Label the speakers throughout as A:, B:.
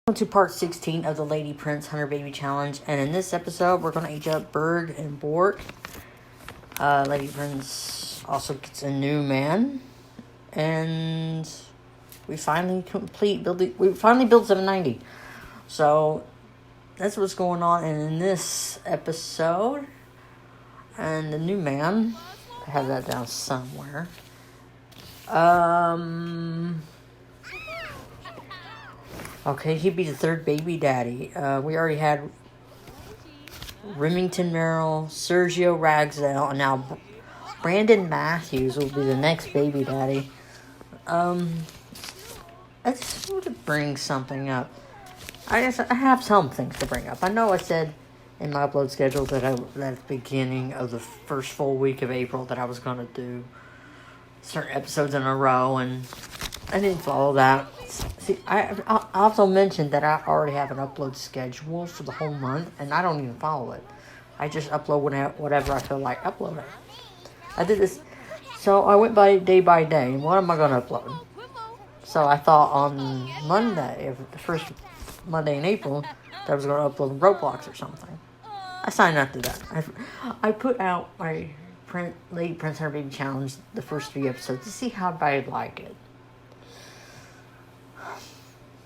A: Welcome to part 16 of the Lady Prince Hunter Baby Challenge, and in this episode, we're going to age up Berg and Boork. Lady Prince also gets a new man, and we finally built 790. So, that's what's going on in this episode, and the new man, I have that down somewhere, okay, he'd be the third baby daddy. We already had Remington Merrill, Sergio Ragsdale, and now Brandon Matthews will be the next baby daddy. I just want to bring something up. I have some things to bring up. I know I said in my upload schedule that at the beginning of the first full week of April that I was going to do certain episodes in a row, and I didn't follow that. See, I also mentioned that I already have an upload schedule for the whole month, and I don't even follow it. I just upload whatever I feel like uploading. I did this, so I went by day, and what am I going to upload? So I thought on Monday, the first Monday in April, that I was going to upload Roblox or something. I signed up to that. I put out my Lady Prince Hunter Baby Challenge, the first 3 episodes, to see how I'd like it.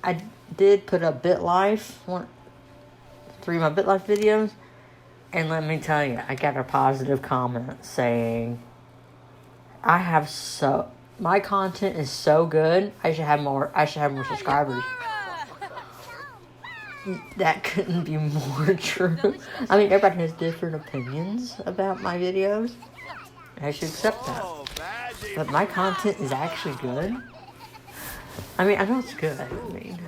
A: I did put up BitLife, 3 of my BitLife videos, and let me tell you, I got a positive comment saying, my content is so good, I should have more subscribers. That couldn't be more true. I mean, everybody has different opinions about my videos. I should accept that. But my content is actually good. I mean, I know it's good.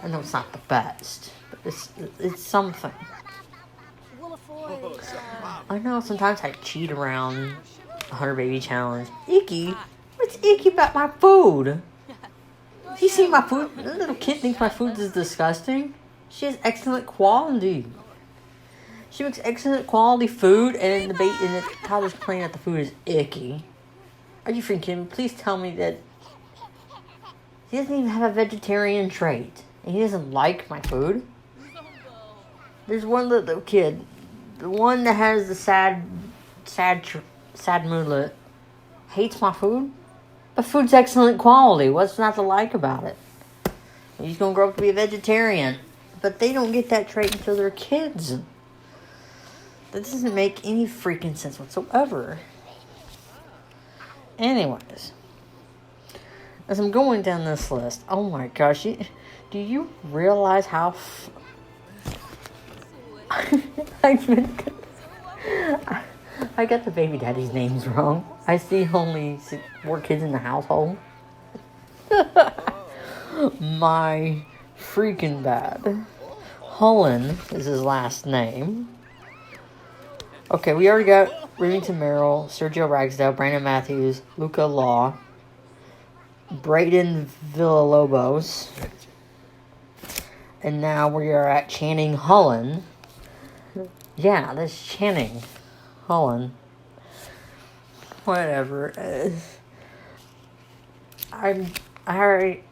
A: I know it's not the best, but it's something. I know sometimes I cheat around 100 Baby Challenge. Icky? What's icky about my food? You see my food? The little kid thinks my food is disgusting. She has excellent quality. She makes excellent quality food, and the toddler's complaining that the food is icky. Are you freaking kidding me? Please tell me that he doesn't even have a vegetarian trait, and he doesn't like my food. There's one little kid, the one that has the sad moodlet, hates my food. But food's excellent quality. What's not to like about it? He's gonna grow up to be a vegetarian, but they don't get that trait until they're kids. That doesn't make any freaking sense whatsoever. Anyways, as I'm going down this list, oh my gosh, do you realize how I got the baby daddy's names wrong. I see only 4 kids in the household. My freaking bad. Holland is his last name. Okay, we already got Remington Merrill, Sergio Ragsdale, Brandon Matthews, Luca Law, Braden Villalobos, and now we are at Channing Holland. Yeah, that's Channing Holland. Whatever. I'm already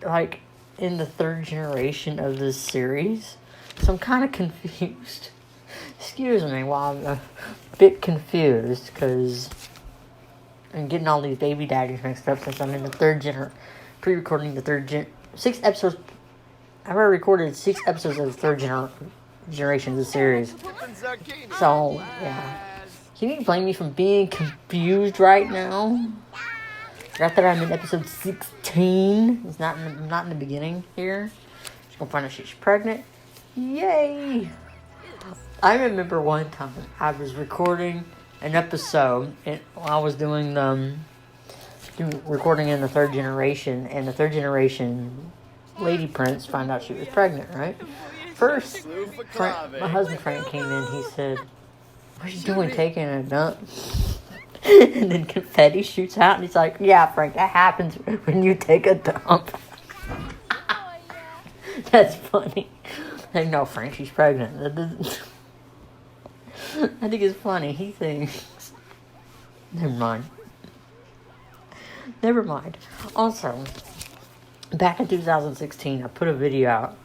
A: in the 3rd generation of this series, so I'm kind of confused. Excuse me while I'm a bit confused, because I'm getting all these baby daddies mixed up since I'm in the 3rd pre-recording the 6 episodes. I've already recorded 6 episodes of the 3rd generation of the series. So, yeah. Can you blame me for being confused right now? Not that I'm in episode 16. It's not in the beginning here. Just gonna find out she's pregnant. Yay! I remember one time I was recording an episode while I was doing recording in the 3rd generation, and the 3rd generation Lady Prince found out she was pregnant, right? First, my husband Frank came in, he said, "What are you doing, taking a dump?" And then confetti shoots out, and he's like, "Yeah, Frank, that happens when you take a dump." That's funny. Like, no, Frank, she's pregnant. I think it's funny. He thinks. Never mind. Also, back in 2016, I put a video out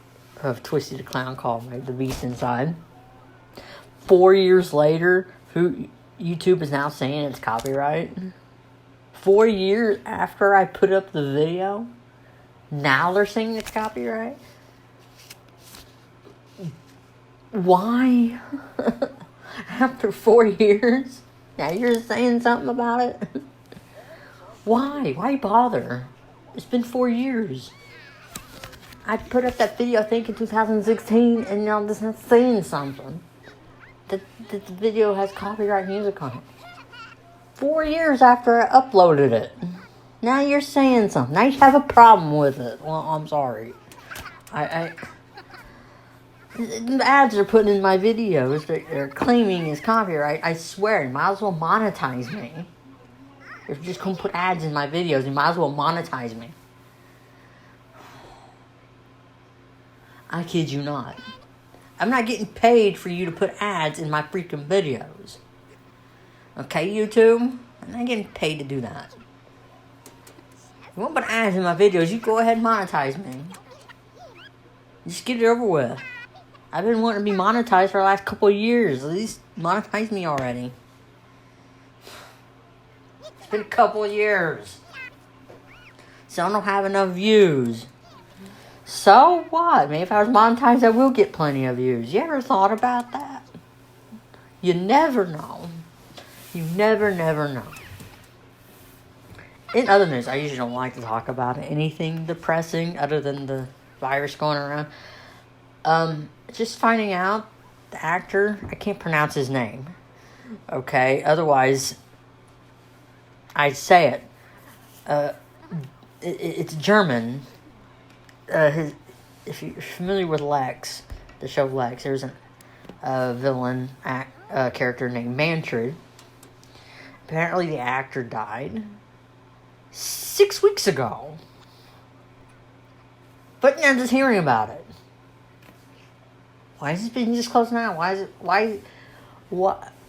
A: of Twisty the Clown called the Beast Inside. 4 years later, YouTube is now saying it's copyright. 4 years after I put up the video, now they're saying it's copyright. Why? After 4 years, now you're saying something about it? Why? Why bother? It's been 4 years. I put up that video, I think, in 2016, and y'all just not saying something. That the video has copyright music on it. 4 years after I uploaded it. Now you're saying something. Now you have a problem with it. Well, I'm sorry. The ads are putting in my videos that they're claiming is copyright. I swear, you might as well monetize me. If you're just going to put ads in my videos, you might as well monetize me. I kid you not. I'm not getting paid for you to put ads in my freaking videos. Okay, YouTube? I'm not getting paid to do that. If you want to put ads in my videos, you go ahead and monetize me. Just get it over with. I've been wanting to be monetized for the last couple of years. At least monetize me already. It's been a couple of years. So I don't have enough views. So what? Maybe if I was monetized, I will get plenty of views. You ever thought about that? You never know. You never know. In other news, I usually don't like to talk about anything depressing other than the virus going around. Just finding out the actor, I can't pronounce his name. Okay, otherwise, I'd say it. It's German. If you're familiar with Lex, the show Lex, there's a villain character named Manfred. Apparently, the actor died 6 weeks ago. But I'm just hearing about it. Why is it being disclosed now?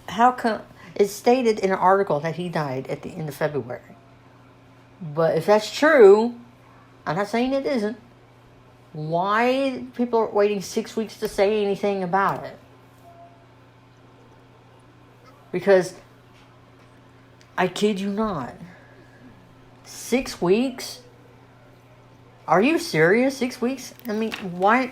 A: How come? It's stated in an article that he died at the end of February. But if that's true, I'm not saying it isn't. Why people are waiting 6 weeks to say anything about it? Because, I kid you not, 6 weeks? Are you serious? 6 weeks? I mean, why?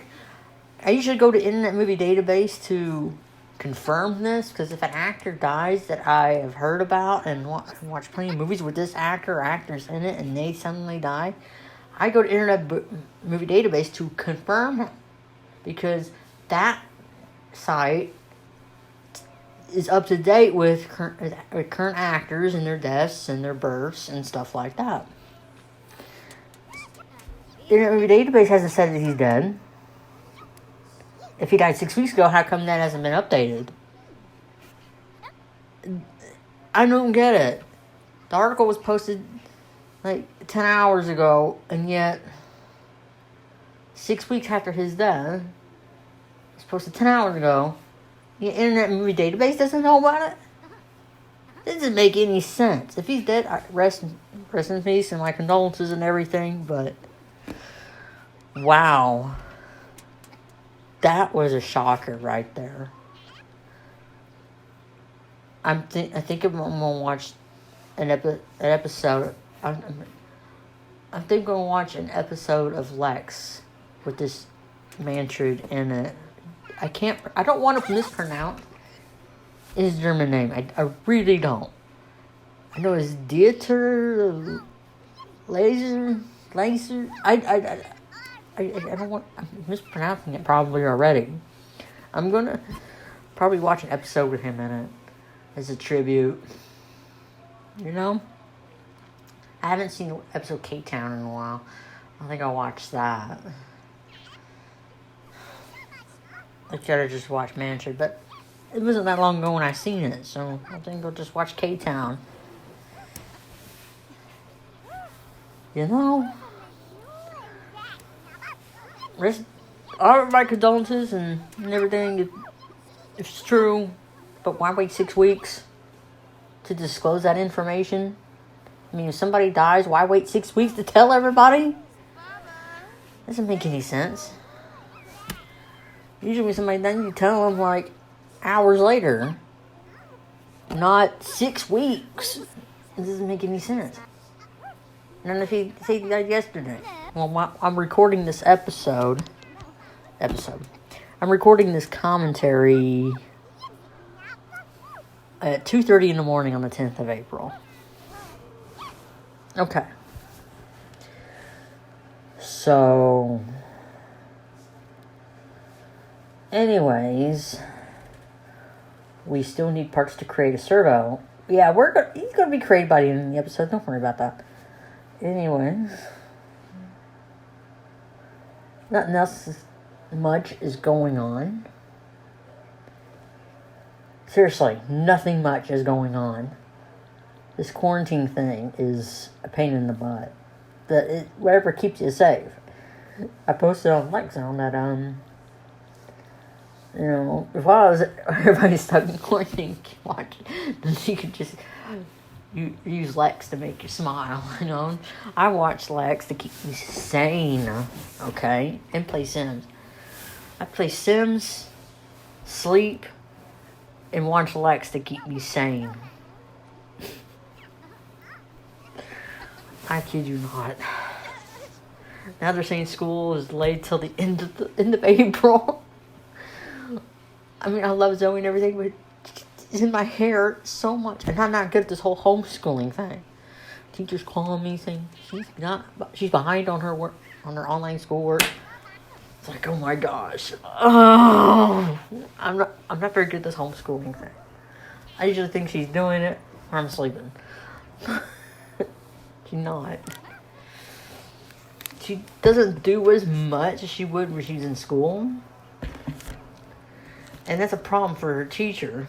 A: I usually go to Internet Movie Database to confirm this, because if an actor dies that I have heard about and watch plenty of movies with this actor or actors in it and they suddenly die, I go to Internet Movie Database to confirm it, because that site is up to date with current actors and their deaths and their births and stuff like that. Internet Movie Database hasn't said that he's dead. If he died 6 weeks ago, how come that hasn't been updated? I don't get it. The article was posted like 10 hours ago, and yet 6 weeks after his death, it was posted 10 hours ago, the Internet Movie Database doesn't know about it? It doesn't make any sense. If he's dead, rest in peace and my condolences and everything, but wow. That was a shocker right there. I think I'm gonna watch an episode. I think I'm gonna watch an episode of Lex with this Manfred in it. I don't want to mispronounce his German name. I really don't. I know it's Dieter Laser. I don't want... I'm mispronouncing it probably already. I'm going to probably watch an episode with him in it as a tribute. You know? I haven't seen episode K-Town in a while. I think I'll watch that. I gotta just watch Mansion, but it wasn't that long ago when I seen it, so I think I'll just watch K-Town. You know? All of my condolences and everything, if it's true, but why wait 6 weeks to disclose that information? I mean, if somebody dies, why wait 6 weeks to tell everybody? Doesn't make any sense. Usually when somebody does, you tell them like hours later. Not 6 weeks. It doesn't make any sense. None of you said that yesterday. Well, I'm recording this episode. I'm recording this commentary at 2:30 in the morning on the 10th of April. Okay. So, anyways, we still need parts to create a servo. Yeah, he's gonna be created by the end of the episode. Don't worry about that. Anyways, nothing else much is going on. Seriously, nothing much is going on. This quarantine thing is a pain in the butt. Whatever keeps you safe. I posted on Lexon that if everybody's stuck in quarantine, then you could just use Lex to make you smile, I watch Lex to keep me sane, okay? And play Sims. I play Sims, sleep, and watch Lex to keep me sane. I kid you not. Now they're saying school is delayed till the end of April. I mean, I love Zoe and everything, but it's in my hair so much. And I'm not good at this whole homeschooling thing. Teachers calling me saying she's behind on her work, on her online schoolwork. It's like, oh my gosh. Oh, I'm not very good at this homeschooling thing. I usually think she's doing it or I'm sleeping. She's not. She doesn't do as much as she would when she's in school. And that's a problem for her teacher.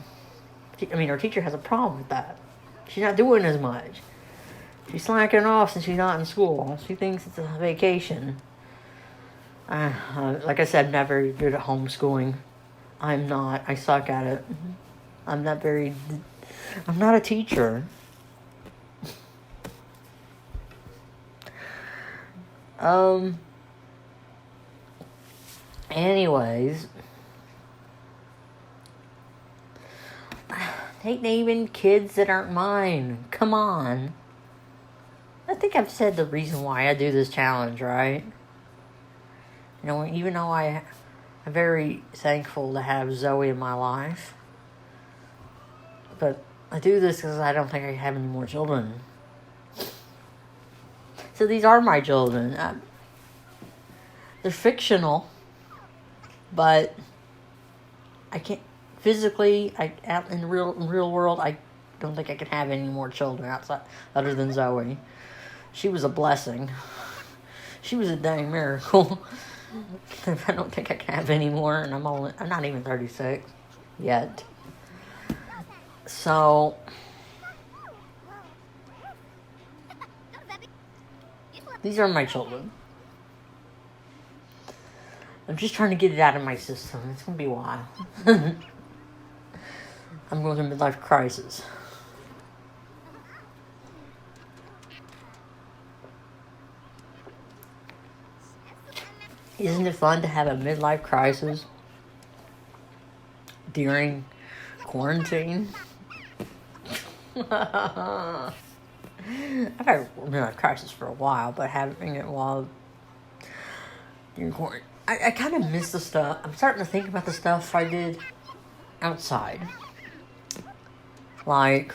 A: Her teacher has a problem with that. She's not doing as much. She's slacking off since she's not in school. She thinks it's a vacation. Like I said, I'm not very good at homeschooling. I'm not. I suck at it. I'm not a teacher. Anyways. I hate naming kids that aren't mine. Come on. I think I've said the reason why I do this challenge, right? Even though I'm very thankful to have Zoe in my life. But I do this because I don't think I have any more children. So these are my children. They're fictional. But I can't... Physically, out in the real world, I don't think I could have any more children other than Zoe. She was a blessing. She was a dang miracle. I don't think I can have any more, and I'm not even 36 yet. So these are my children. I'm just trying to get it out of my system. It's gonna be a while. I'm going through a midlife crisis. Isn't it fun to have a midlife crisis during quarantine? I've had a midlife crisis for a while, but having it while during quarantine, I kind of miss the stuff. I'm starting to think about the stuff I did outside. Like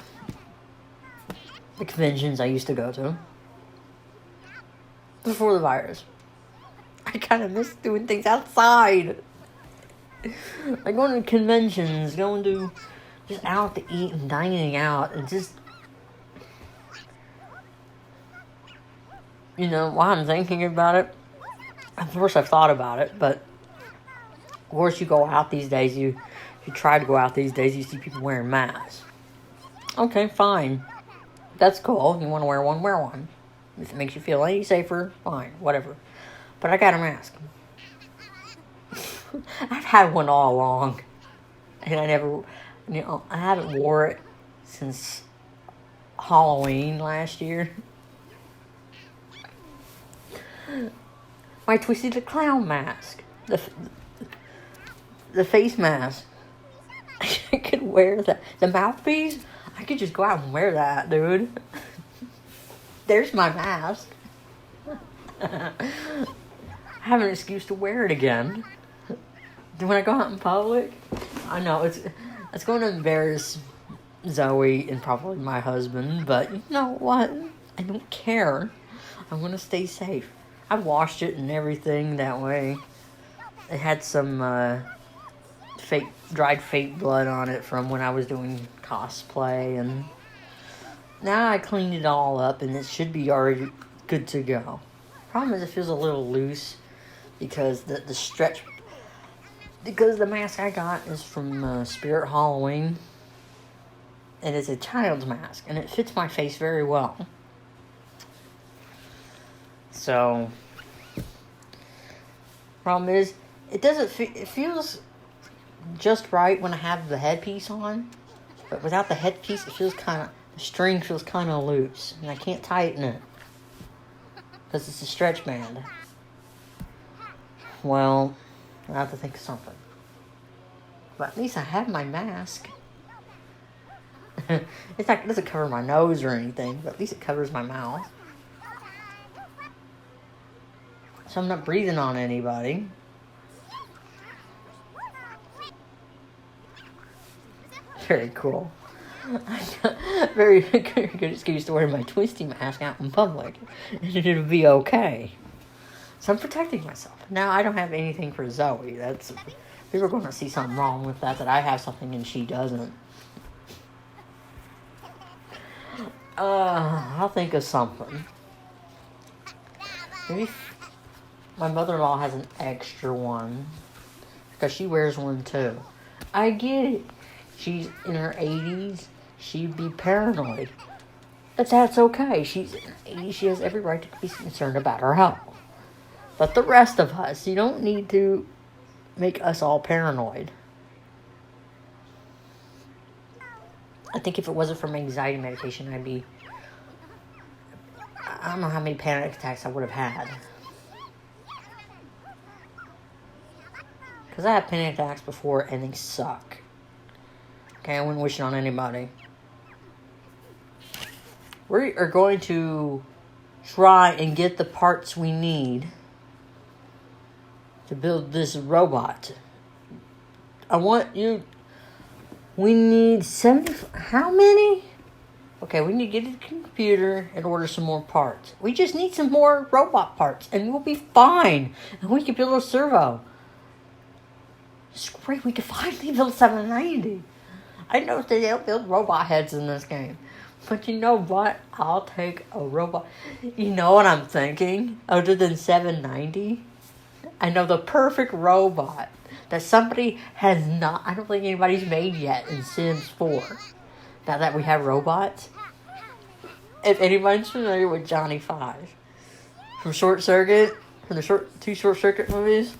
A: the conventions I used to go to before the virus. I kind of miss doing things outside. Like going to conventions, going to just out to eat and dining out and just, while I'm thinking about it, of course I've thought about it, but of course you go out these days, you try to go out these days, you see people wearing masks. Okay, fine. That's cool. You want to wear one, wear one. If it makes you feel any safer, fine, whatever. But I got a mask. I've had one all along. And I never, I haven't wore it since Halloween last year. My Twisty the Clown mask. the face mask. I could wear that. The mouthpiece, I could just go out and wear that, dude. There's my mask. I have an excuse to wear it again. When I go out in public, I know it's going to embarrass Zoe and probably my husband, but you know what? I don't care. I'm going to stay safe. I washed it and everything that way. It had some dried fake blood on it from when I was doing cosplay, and now I cleaned it all up and it should be already good to go. Problem is it feels a little loose because the stretch, because the mask I got is from Spirit Halloween, and it's a child's mask and it fits my face very well. So problem is it doesn't it feels just right when I have the headpiece on, but without the headpiece it feels the string feels kind of loose and I can't tighten it because it's a stretch band. Well, I have to think of something, but at least I have my mask. It doesn't cover my nose or anything, but at least it covers my mouth, so I'm not breathing on anybody. Very cool. Very good excuse to wear my twisty mask out in public, and it'll be okay. So I'm protecting myself. Now I don't have anything for Zoe. People are going to see something wrong with that I have something and she doesn't. I'll think of something. Maybe my mother-in-law has an extra one because she wears one too. I get it. She's in her 80s. She'd be paranoid. But that's okay. She's in her 80s. She has every right to be concerned about her health. But the rest of us, you don't need to make us all paranoid. I think if it wasn't for my anxiety medication, I don't know how many panic attacks I would have had. Because I had panic attacks before and they suck. Okay, I wouldn't wish it on anybody. We are going to try and get the parts we need to build this robot. We need 70, how many? Okay, we need to get a computer and order some more parts. We just need some more robot parts and we'll be fine. And we can build a servo. It's great, we can finally build 790. I know they don't build robot heads in this game. But you know what? I'll take a robot. You know what I'm thinking? Other than 790? I know the perfect robot that somebody has not, I don't think anybody's made yet in Sims 4. Now that we have robots. If anybody's familiar with Johnny 5 from Short Circuit, from the two Short Circuit movies,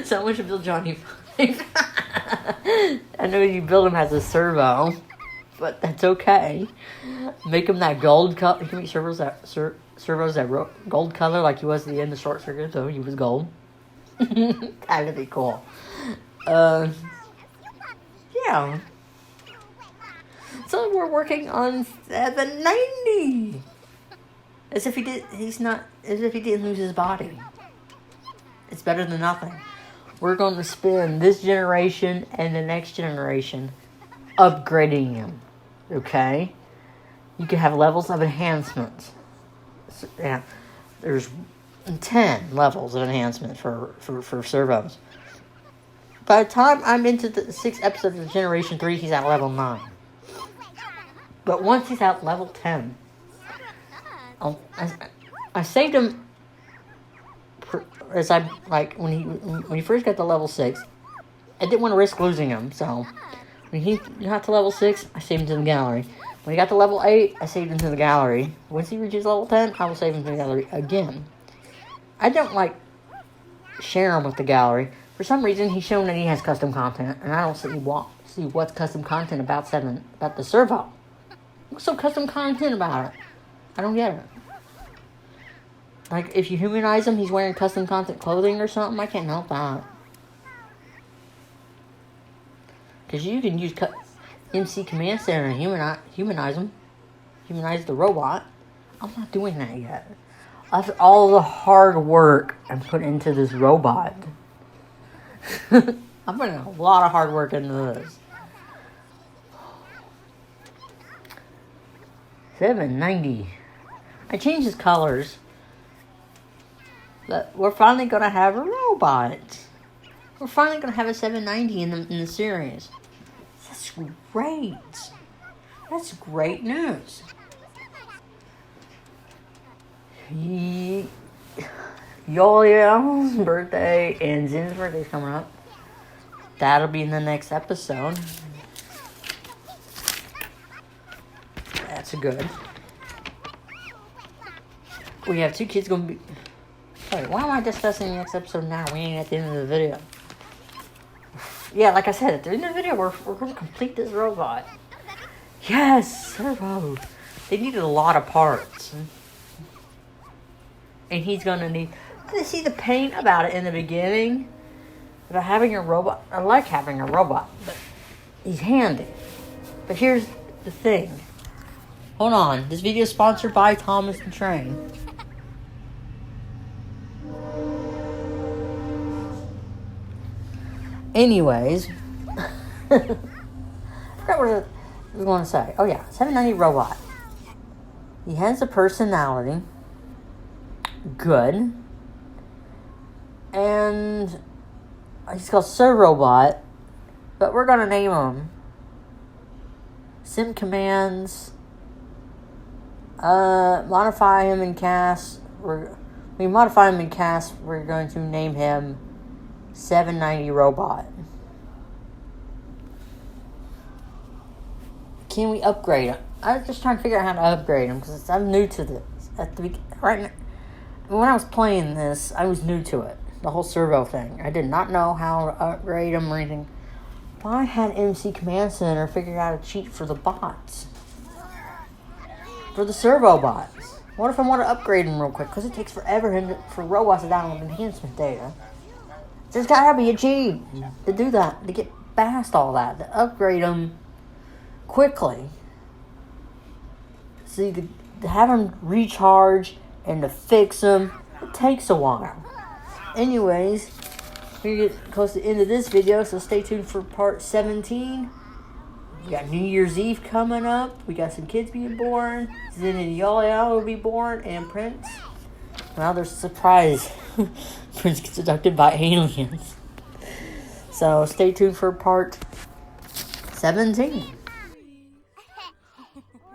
A: someone should build Johnny 5. I know you build him as a servo, but that's okay. Make him that gold color. You can make servos that gold color like he was at the end of Short Circuit, so he was gold. That'd be cool. Yeah. So we're working on 790. As if he didn't lose his body. It's better than nothing. We're going to spend this generation and the next generation upgrading him. Okay? You can have levels of enhancements. So, yeah, there's 10 levels of enhancement for servos. By the time I'm into the 6th episode of Generation 3, he's at level 9. But once he's at level 10, I saved him when he first got to level 6. I didn't want to risk losing him, so when he got to level 6, I saved him to the gallery. When he got to level 8, I saved him to the gallery. Once he reaches level 10, I will save him to the gallery again. I don't share him with the gallery. For some reason, he's shown that he has custom content, and I don't see what's custom content about the servo. What's so custom content about it? I don't get it. Like, if you humanize him, he's wearing custom content clothing or something. I can't help that. Because you can use MC Command Center and humanize them. Humanize the robot. I'm not doing that yet. After all the hard work I'm putting into this robot. I'm putting a lot of hard work into this. 790. I changed his colors. But we're finally going to have a robot. We're finally going to have a 790 in the series. That's great. That's great news. Yolia's birthday and Zin's birthday's coming up. That'll be in the next episode. That's good. We have 2 kids going to be... Sorry, why am I discussing the next episode now? We ain't at the end of the video. Yeah, like I said, at the end of the video, we're going to complete this robot. Yes, servo. They needed a lot of parts. And he's going to need... I see the pain about it in the beginning. About having a robot. I like having a robot, but he's handy. But here's the thing. Hold on. This video is sponsored by Thomas the Train. Anyways. I forgot what I was going to say. Oh yeah, 790 robot. He has a personality. Good. And he's called Sir Robot. But we're going to name him Sim Commands. Modify him in cast. We modify him in cast. We're going to name him 790 Robot. Can we upgrade him? I was just trying to figure out how to upgrade him because I'm new to this. Right now, when I was playing this, I was new to it. The whole servo thing. I did not know how to upgrade him or anything. But I had MC Command Center figure out a cheat for the bots. For the servo bots. What if I want to upgrade them real quick? Because it takes forever for robots to download enhancement data. There's got to be a cheat to do that. To get past all that. To upgrade them quickly. See, to have them recharge and to fix them, it takes a while. Anyways, we get close to the end of this video, so stay tuned for part 17. We got New Year's Eve coming up. We got some kids being born. Zin and Yolia will be born, and Prince. Well, there's a surprise. Prince gets abducted by aliens. So stay tuned for part 17.